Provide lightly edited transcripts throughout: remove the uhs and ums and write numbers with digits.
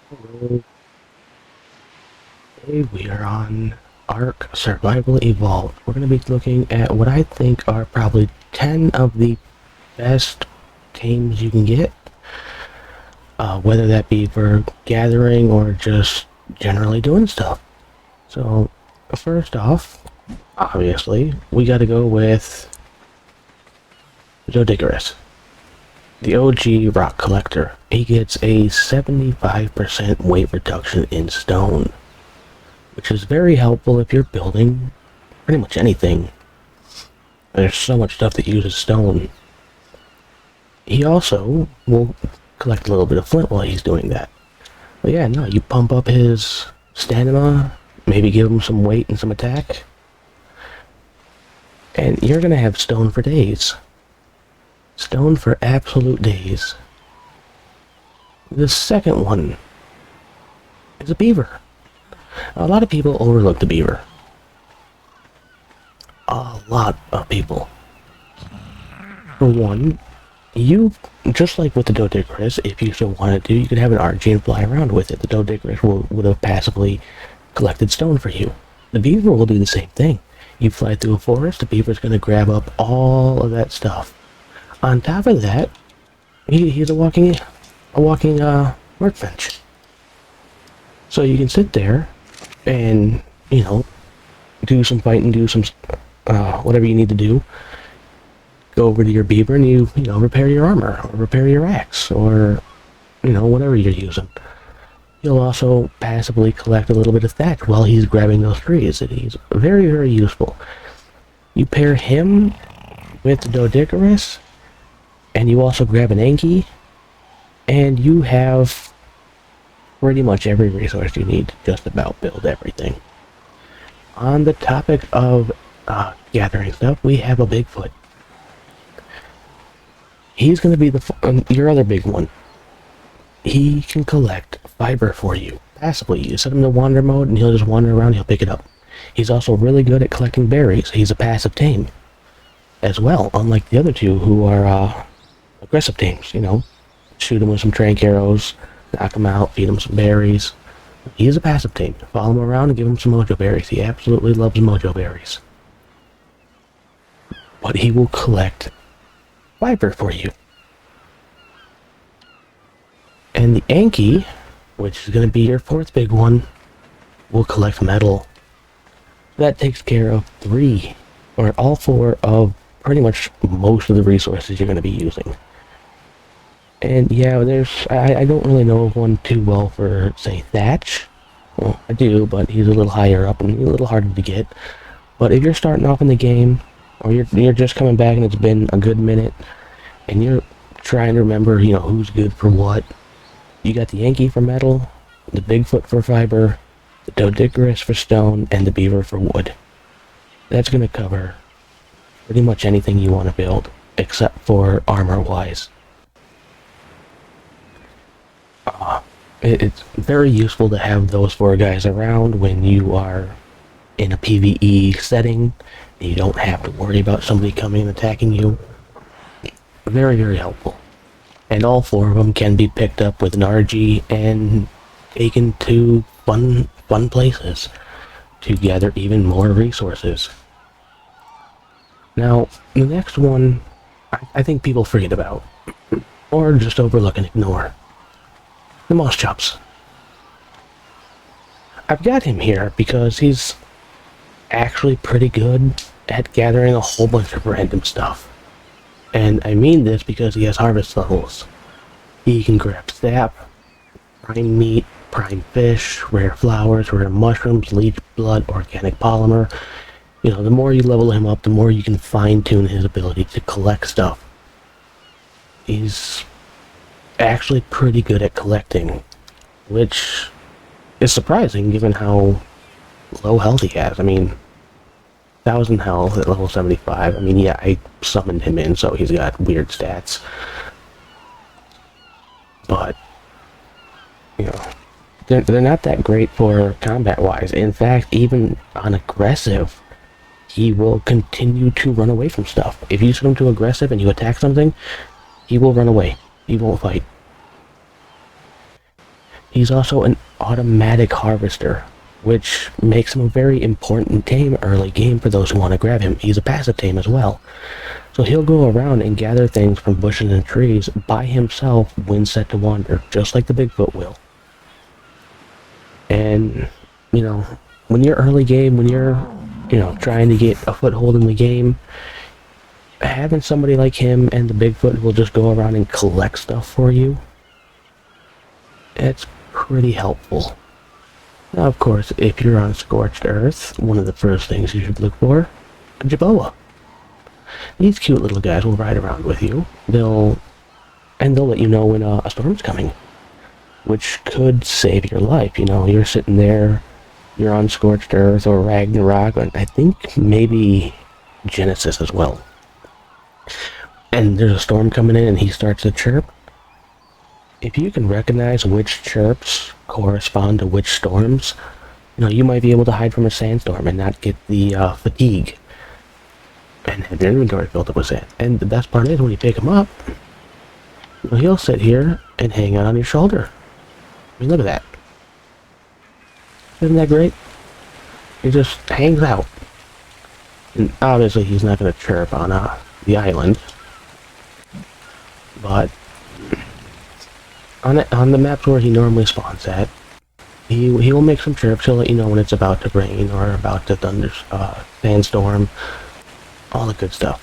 Hello. Today we are on Ark Survival Evolved. We're going to be looking at what I think are probably 10 of the best tames you can get. Whether that be for gathering or just generally doing stuff. So, first off, obviously, we got to go with Dodigarus, the OG rock collector. He gets a 75% weight reduction in stone, which is very helpful if you're building pretty much anything. There's so much stuff that uses stone. He also will collect a little bit of flint while he's doing that. But yeah, no, you pump up his stamina, maybe give him some weight and some attack, and you're gonna have stone for days. Stone for absolute days. The second one is a beaver. A lot of people overlook the beaver. A lot of people. For one, you, just like with the Dodigarus, if you so wanted to, you could have an RG and fly around with it. The Dodigarus would have passively collected stone for you. The beaver will do the same thing. You fly through a forest, the beaver's going to grab up all of that stuff. On top of that, he's a walking workbench. So you can sit there and, do some fighting, do some, whatever you need to do. Go over to your beaver and you repair your armor, or repair your axe, or, whatever you're using. You'll also passively collect a little bit of thatch while he's grabbing those trees. He's very, very useful. You pair him with the Dodigarus, and you also grab an Anki, and you have pretty much every resource you need to just about build everything. On the topic of gathering stuff, we have a Bigfoot. He's going to be your other big one. He can collect fiber for you passively. You set him to wander mode and he'll just wander around, he'll pick it up. He's also really good at collecting berries. He's a passive tame as well, unlike the other two who are aggressive tames. Shoot him with some trank arrows, knock him out, feed him some berries. He's a passive tame. Follow him around and give him some mojo berries. He absolutely loves mojo berries. But he will collect fiber for you. And the Anki, which is going to be your fourth big one, will collect metal. That takes care of all four of pretty much most of the resources you're going to be using. And yeah, I don't really know of one too well for, say, thatch. Well, I do, but he's a little higher up and a little harder to get. But if you're starting off in the game, or you're just coming back and it's been a good minute, and you're trying to remember, who's good for what, you got the Anki for metal, the Bigfoot for fiber, the Dodigarus for stone, and the Beaver for wood. That's going to cover pretty much anything you want to build, except for armor-wise. It's very useful to have those four guys around when you are in a PvE setting. You don't have to worry about somebody coming and attacking you. Very, very helpful. And all four of them can be picked up with an RG and taken to fun places to gather even more resources. Now, the next one, I think people forget about, or just overlook and ignore. The Moschops. I've got him here because he's actually pretty good at gathering a whole bunch of random stuff. And I mean this because he has harvest levels. He can grab sap, prime meat, prime fish, rare flowers, rare mushrooms, leech blood, organic polymer. The more you level him up, the more you can fine-tune his ability to collect stuff. He's actually pretty good at collecting, which is surprising given how low health he has. 1,000 health at level 75. Yeah, I summoned him in, so he's got weird stats. But, they're not that great for combat-wise. In fact, even on aggressive, he will continue to run away from stuff. If you set him to aggressive and you attack something, he will run away. He won't fight. He's also an automatic harvester, which makes him a very important tame early game for those who want to grab him. He's a passive tame as well. So he'll go around and gather things from bushes and trees by himself when set to wander, just like the Bigfoot will. And, you know, when you're early game, when you're, trying to get a foothold in the game, having somebody like him and the Bigfoot who will just go around and collect stuff for you, it's pretty helpful. Now, of course, if you're on Scorched Earth, one of the first things you should look for, a Jaboa. These cute little guys will ride around with you. They'll let you know when a storm's coming, which could save your life. You're sitting there, you're on Scorched Earth or Ragnarok, and I think maybe Genesis as well. And there's a storm coming in and he starts to chirp. If you can recognize which chirps correspond to which storms, you might be able to hide from a sandstorm and not get the fatigue and have your inventory filled up with sand. And the best part is when you pick him up, he'll sit here and hang out on your shoulder. I mean, look at that. Isn't that great? He just hangs out. And obviously he's not going to chirp on the island. But on the maps where he normally spawns at, he will make some chirps. He'll let you know when it's about to rain or about to sandstorm. All the good stuff.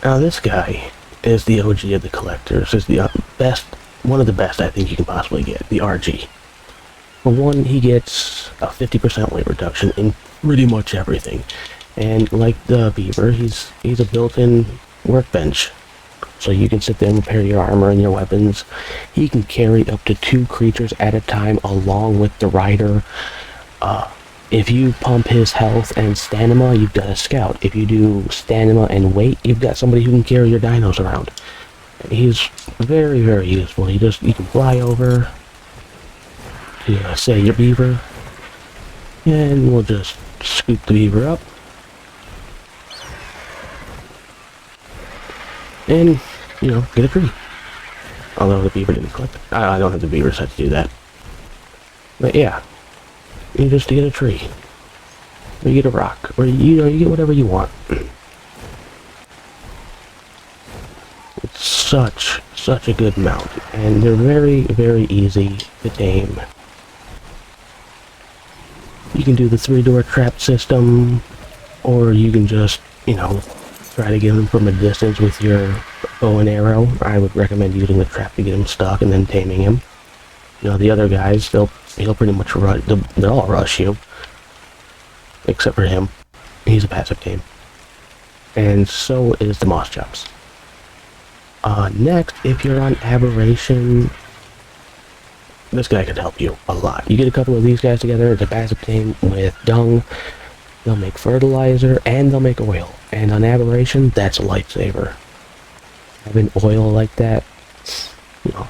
Now this guy is the OG of the collectors. Is the best, one of the best I think you can possibly get. The RG. For one, he gets a 50% weight reduction in pretty much everything, and like the Beaver, he's a built-in workbench. So you can sit there and repair your armor and your weapons. He can carry up to 2 creatures at a time along with the rider. If you pump his health and stamina, you've got a scout. If you do stamina and weight, you've got somebody who can carry your dinos around. He's very, very useful. You can fly over to, say, your Beaver, and we'll just scoop the Beaver up. And, get a tree. Although the Beaver didn't collect it. I don't have the Beaver set to do that. But yeah. You just get a tree. Or you get a rock. Or, you get whatever you want. It's such a good mount. And they're very, very easy to tame. You can do the 3-door trap system. Or you can just, try to get him from a distance with your bow and arrow. I would recommend using the trap to get him stuck and then taming him. The other guys, he'll pretty much rush. They'll all rush you, except for him. He's a passive tame, and so is the Moschops. Next, if you're on Aberration, this guy can help you a lot. You get a couple of these guys together. It's a passive tame with dung. They'll make fertilizer and they'll make oil. And on Aberration, that's a lifesaver. Having oil like that.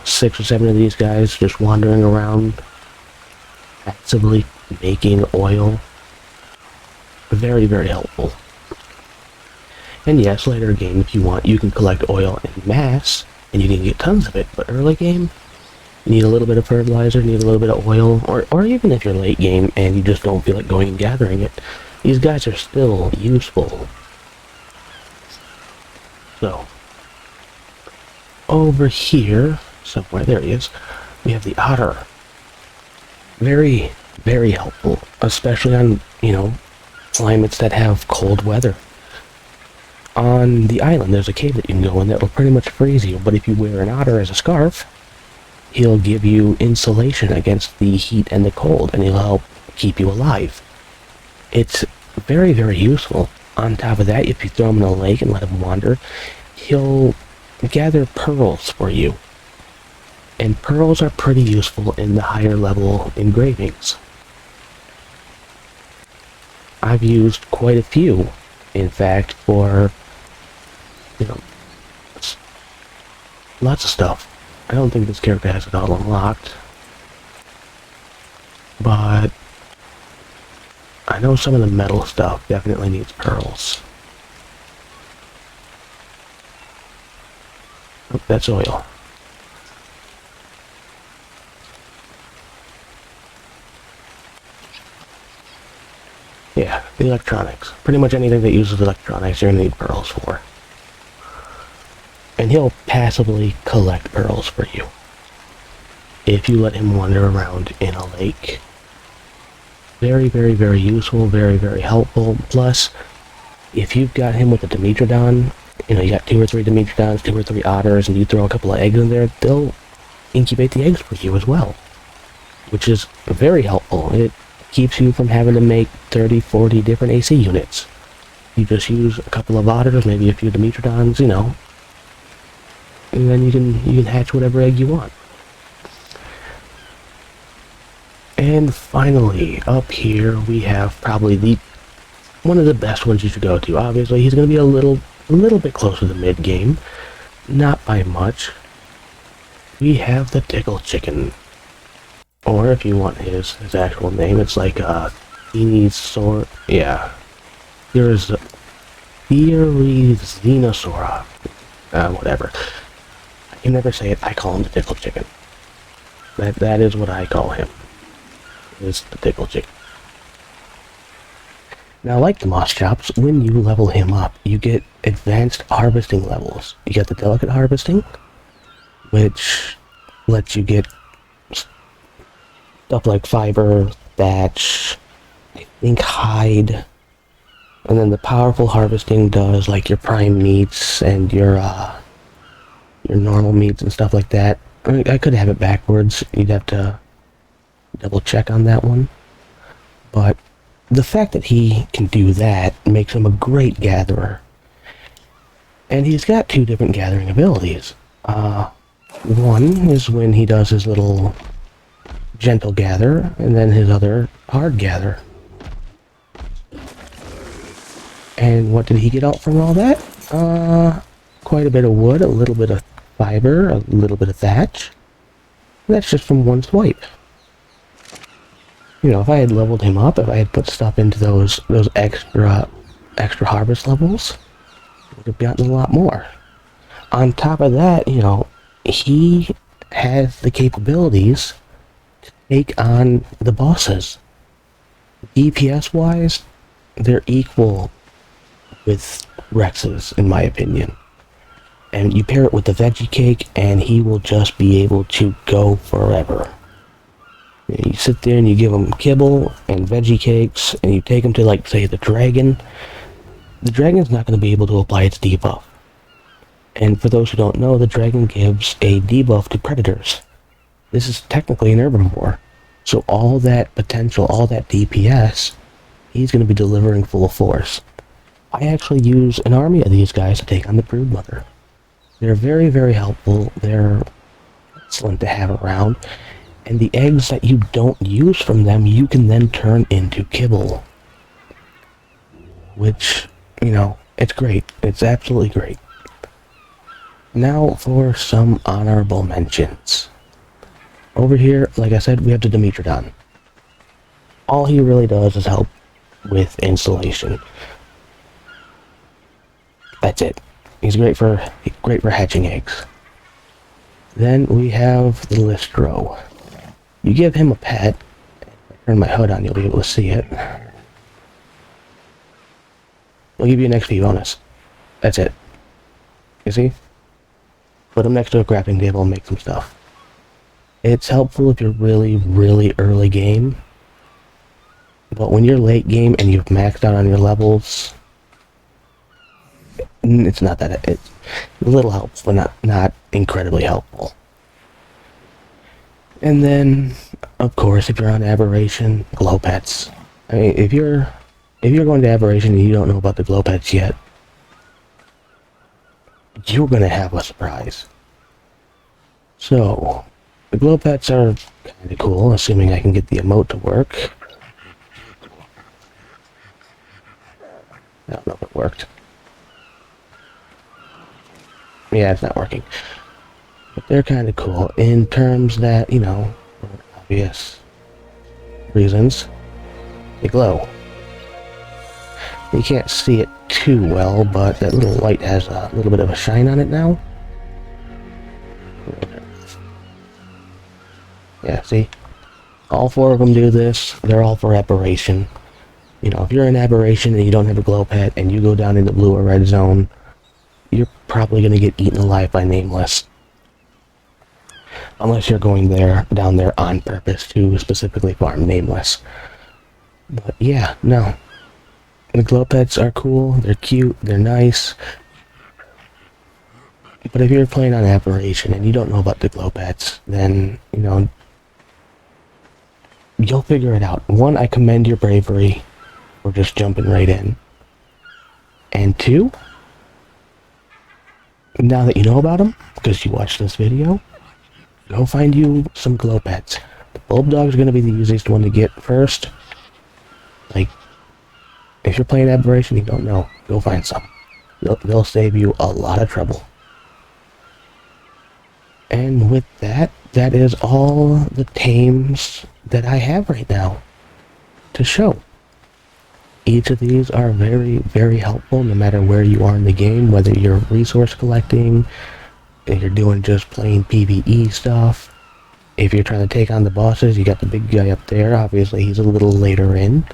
6 or 7 of these guys just wandering around, actively making oil. Very, very helpful. And yes, later game, if you want, you can collect oil in mass, and you can get tons of it. But early game, you need a little bit of fertilizer, need a little bit of oil, or even if you're late game and you just don't feel like going and gathering it, these guys are still useful. So, over here, somewhere, there he is, we have the Otter. Very, very helpful, especially on, climates that have cold weather. On the island, there's a cave that you can go in that will pretty much freeze you, but if you wear an otter as a scarf, he'll give you insulation against the heat and the cold, and he'll help keep you alive. It's very, very useful. On top of that, if you throw him in a lake and let him wander, he'll gather pearls for you. And pearls are pretty useful in the higher level engravings. I've used quite a few, in fact, for, lots of stuff. I don't think this character has it all unlocked, but I know some of the metal stuff definitely needs pearls. Oh, that's oil. Yeah, the electronics. Pretty much anything that uses electronics, you're gonna need pearls for. And he'll passively collect pearls for you if you let him wander around in a lake. Very, very, very useful, very, very helpful. Plus, if you've got him with a Dimetrodon, you know, you got 2 or 3 Dimetrodons, 2 or 3 Otters, and you throw a couple of eggs in there, they'll incubate the eggs for you as well, which is very helpful. It keeps you from having to make 30, 40 different AC units. You just use a couple of Otters, maybe a few Dimetrodons, you know, and then you can hatch whatever egg you want. And finally, up here we have probably one of the best ones you should go to. Obviously, he's going to be a little bit closer to mid-game, not by much. We have the Tickle Chicken, or if you want his actual name, it's like Therizinosaura. Yeah, there's Therizinosaura. Whatever. I can never say it. I call him the Tickle Chicken. That is what I call him. Is the Tickle Chick. Now, like the Moschops, when you level him up, you get advanced harvesting levels. You get the delicate harvesting, which lets you get stuff like fiber, thatch, I think hide, and then the powerful harvesting does like your prime meats and your normal meats and stuff like that. I could have it backwards. You'd have to double check on that one, but the fact that he can do that makes him a great gatherer. And he's got 2 different gathering abilities. One is when he does his little gentle gather, and then his other hard gather. And what did he get out from all that? Quite a bit of wood, a little bit of fiber, a little bit of thatch. That's just from one swipe. You know, if I had leveled him up, if I had put stuff into those extra harvest levels, I would have gotten a lot more. On top of that, you know, he has the capabilities to take on the bosses. DPS-wise, they're equal with Rex's, in my opinion. And you pair it with the veggie cake, and he will just be able to go forever. You sit there and you give him kibble and veggie cakes, and you take him to, like, say, the dragon. The dragon's not going to be able to apply its debuff. And for those who don't know, the dragon gives a debuff to predators. This is technically an herbivore. So all that potential, all that DPS, he's going to be delivering full force. I actually use an army of these guys to take on the broodmother. They're very, very helpful. They're excellent to have around. And the eggs that you don't use from them, you can then turn into kibble. Which, you know, it's great. It's absolutely great. Now for some honorable mentions. Over here, like I said, we have the Dimetrodon. All he really does is help with installation. That's it. He's great for hatching eggs. Then we have the Listro. You give him a pet. If I turn my hood on, you'll be able to see it. We'll give you an XP bonus. That's it. You see? Put him next to a crafting table and make some stuff. It's helpful if you're really, really early game. But when you're late game and you've maxed out on your levels, it's not that. It's a little helpful, but not incredibly helpful. And then, of course, if you're on Aberration, glow pets. I mean, if you're going to Aberration and you don't know about the glow pets yet, you're gonna have a surprise. So, the glow pets are kinda cool, assuming I can get the emote to work. I don't know if it worked. Yeah, it's not working. But they're kinda cool in terms that, you know, for obvious reasons, they glow. You can't see it too well, but that little light has a little bit of a shine on it now. Yeah, see? All 4 of them do this. They're all for Aberration. You know, if you're in Aberration and you don't have a glow pet and you go down in the blue or red zone, you're probably going to get eaten alive by Nameless. Unless you're going down there on purpose to specifically farm Nameless. But yeah, no. The glow pets are cool, they're cute, they're nice. But if you're playing on Aberration and you don't know about the glow pets, then, you know, you'll figure it out. One, I commend your bravery for just jumping right in. And two, now that you know about them, because you watched this video, go find you some glow pets. The bulb dog is going to be the easiest one to get first. Like, if you're playing Aberration and you don't know, go find some. They'll save you a lot of trouble. And with that, that is all the tames that I have right now to show. Each of these are very, very helpful no matter where you are in the game, whether you're resource collecting, if you're doing just plain PvE stuff. If you're trying to take on the bosses, you got the big guy up there. Obviously, he's a little later in.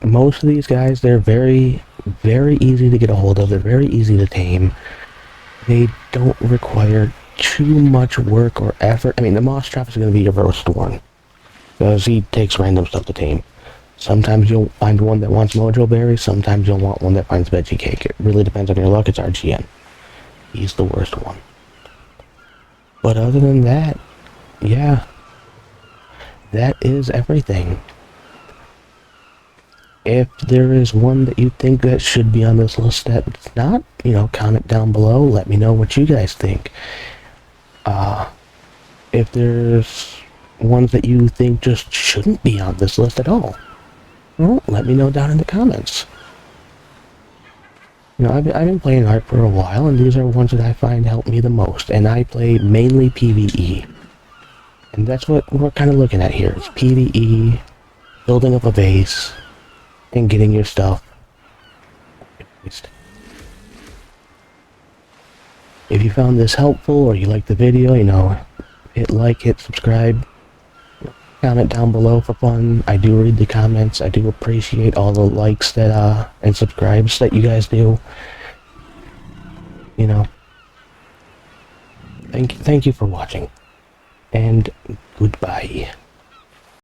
Most of these guys, they're very, very easy to get a hold of. They're very easy to tame. They don't require too much work or effort. I mean, the Mosschop is going to be your first one, because he takes random stuff to tame. Sometimes you'll find one that wants mojo berries, sometimes you'll want one that finds veggie cake. It really depends on your luck. It's RGN. He's the worst one. But other than that, yeah, that is everything. If there is one that you think that should be on this list that's not, you know, comment down below. Let me know what you guys think. If there's ones that you think just shouldn't be on this list at all, well, let me know down in the comments. You know, I've been playing Ark for a while, and these are ones that I find help me the most. And I play mainly PvE. And that's what we're kind of looking at here. It's PvE, building up a base, and getting your stuff. If you found this helpful or you liked the video, you know, hit like, hit subscribe, comment down below for fun. I do read the comments. I do appreciate all the likes that and subscribes that you guys do. You know, thank you for watching, and goodbye.